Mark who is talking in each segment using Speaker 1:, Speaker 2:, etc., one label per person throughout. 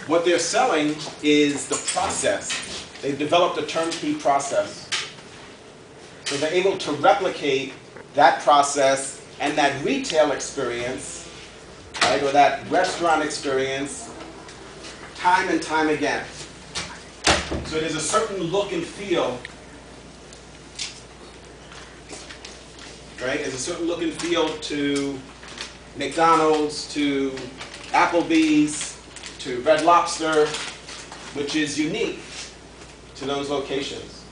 Speaker 1: what they're selling is the process. They've developed a turnkey process. So they're able to replicate that process and that retail experience, right, or that restaurant experience, time and time again. So there's a certain look and feel, right? There's a certain look and feel to McDonald's, to Applebee's, to Red Lobster, which is unique to those locations.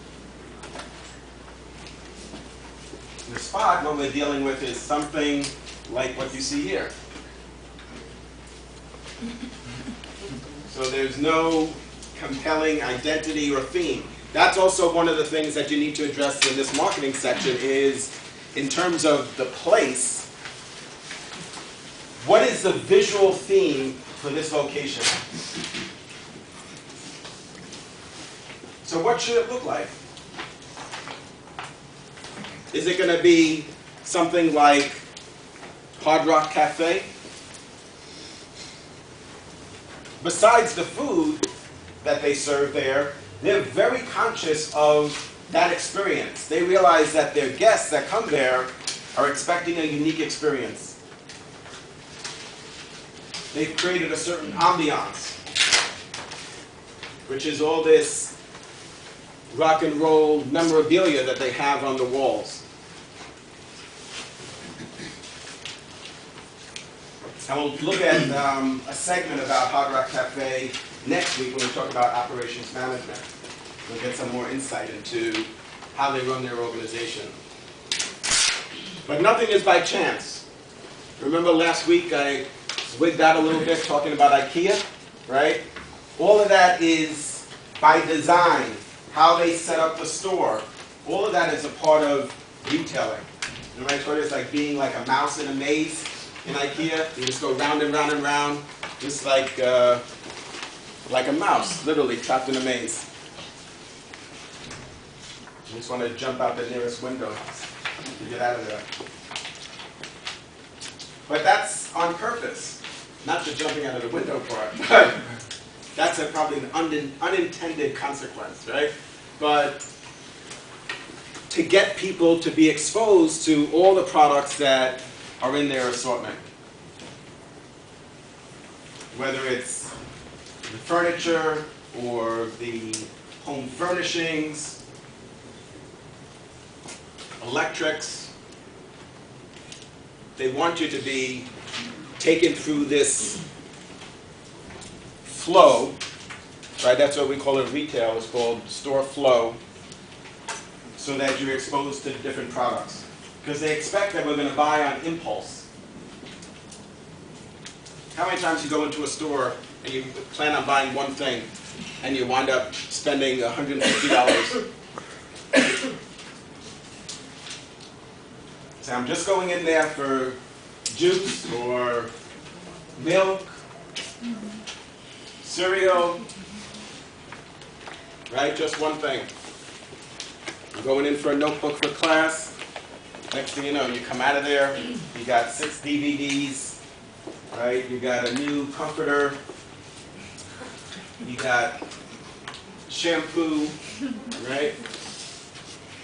Speaker 1: The spot, what we're dealing with is something like what you see here. So there's no compelling identity or theme. That's also one of the things that you need to address in this marketing section is, in terms of the place, what is the visual theme for this location? So what should it look like? Is it going to be something like Hard Rock Cafe? Besides the food that they serve there, they're very conscious of that experience. They realize that their guests that come there are expecting a unique experience. They've created a certain ambiance, which is all this rock and roll memorabilia that they have on the walls. And we'll look at a segment about Hard Rock Cafe next week when we talk about operations management. We'll get some more insight into how they run their organization. But nothing is by chance. Remember last week I wigged out a little bit talking about IKEA, right? All of that is by design, how they set up the store. All of that is a part of retailing. Remember I told you it's like being like a mouse in a maze in IKEA. You just go round and round and round, just like a mouse, literally trapped in a maze. You just want to jump out the nearest window to get out of there. But that's on purpose, not the jumping out of the window part, but that's probably an unintended consequence, right? But to get people to be exposed to all the products that are in their assortment. Whether it's the furniture or the home furnishings, electrics, they want you to be taken through this flow, right? That's what we call it retail. It's called store flow, so that you're exposed to different products. Because they expect that we're going to buy on impulse. How many times you go into a store and you plan on buying one thing and you wind up spending $150? So I'm just going in there for juice or milk, cereal, right? Just one thing. I'm going in for a notebook for class. Next thing you know, you come out of there, you got 6 DVDs, right? You got a new comforter, you got shampoo, right?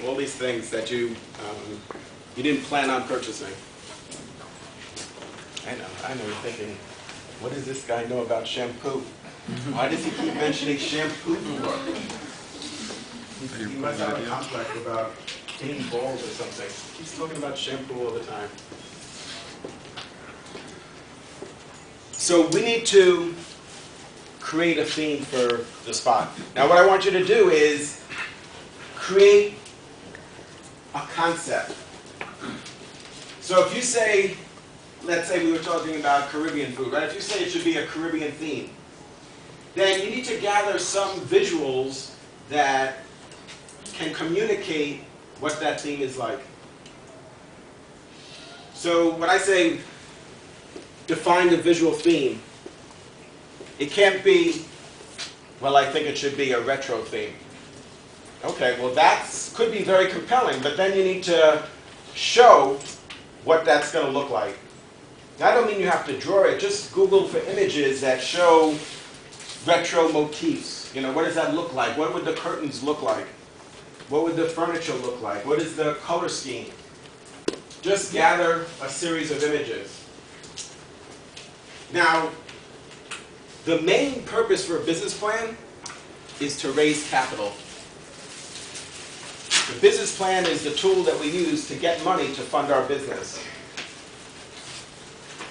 Speaker 1: All these things that you didn't plan on purchasing. I know you're thinking, what does this guy know about shampoo? Why does he keep mentioning shampoo for? He must have a complex about clean balls or something. He's talking about shampoo all the time. So we need to create a theme for the spot. Now what I want you to do is create a concept. So if you say, let's say we were talking about Caribbean food, right? If you say it should be a Caribbean theme, then you need to gather some visuals that can communicate what that theme is like. So when I say define the visual theme, it can't be, well, I think it should be a retro theme. Okay, well that could be very compelling, but then you need to show what that's going to look like. Now, I don't mean you have to draw it, just Google for images that show retro motifs. What does that look like? What would the curtains look like? What would the furniture look like? What is the color scheme? Just gather a series of images. Now, the main purpose for a business plan is to raise capital. The business plan is the tool that we use to get money to fund our business.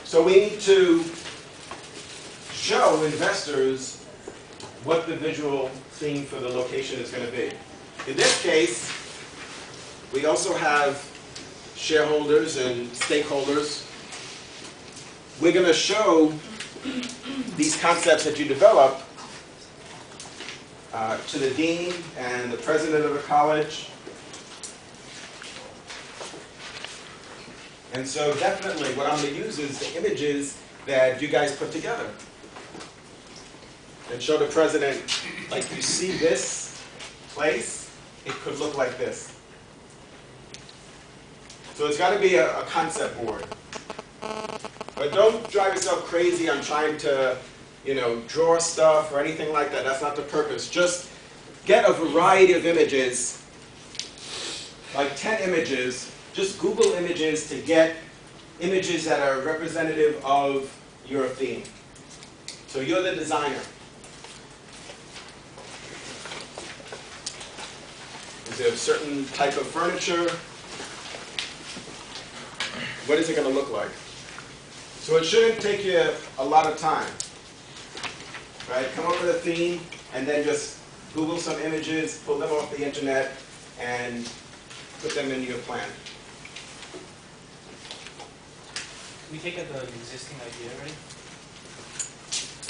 Speaker 1: So we need to show investors what the visual theme for the location is going to be. In this case, we also have shareholders and stakeholders. We're going to show these concepts that you develop to the dean and the president of the college. And so definitely what I'm going to use is the images that you guys put together. And show the president, like, you see this place, it could look like this. So it's got to be a concept board. But don't drive yourself crazy on trying to, draw stuff or anything like that. That's not the purpose. Just get a variety of images, like 10 images. Just Google images to get images that are representative of your theme. So you're the designer. Is there a certain type of furniture? What is it going to look like? So it shouldn't take you a lot of time. Right? Come up with a theme and then just Google some images, pull them off the internet, and put them into your plan.
Speaker 2: Can we take an existing idea already?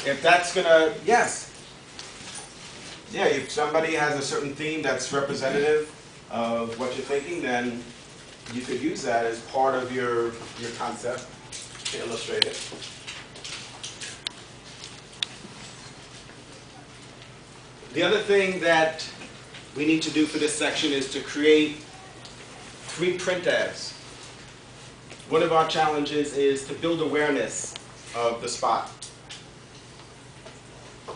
Speaker 1: If that's going to, yes. Yeah, if somebody has a certain theme that's representative of what you're thinking, then you could use that as part of your concept to illustrate it. The other thing that we need to do for this section is to create 3 print ads. One of our challenges is to build awareness of the spot.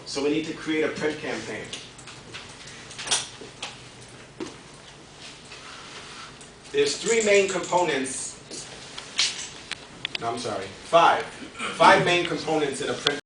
Speaker 1: So we need to create a print campaign. There's 3 main components. No, I'm sorry, 5. 5 main components in a print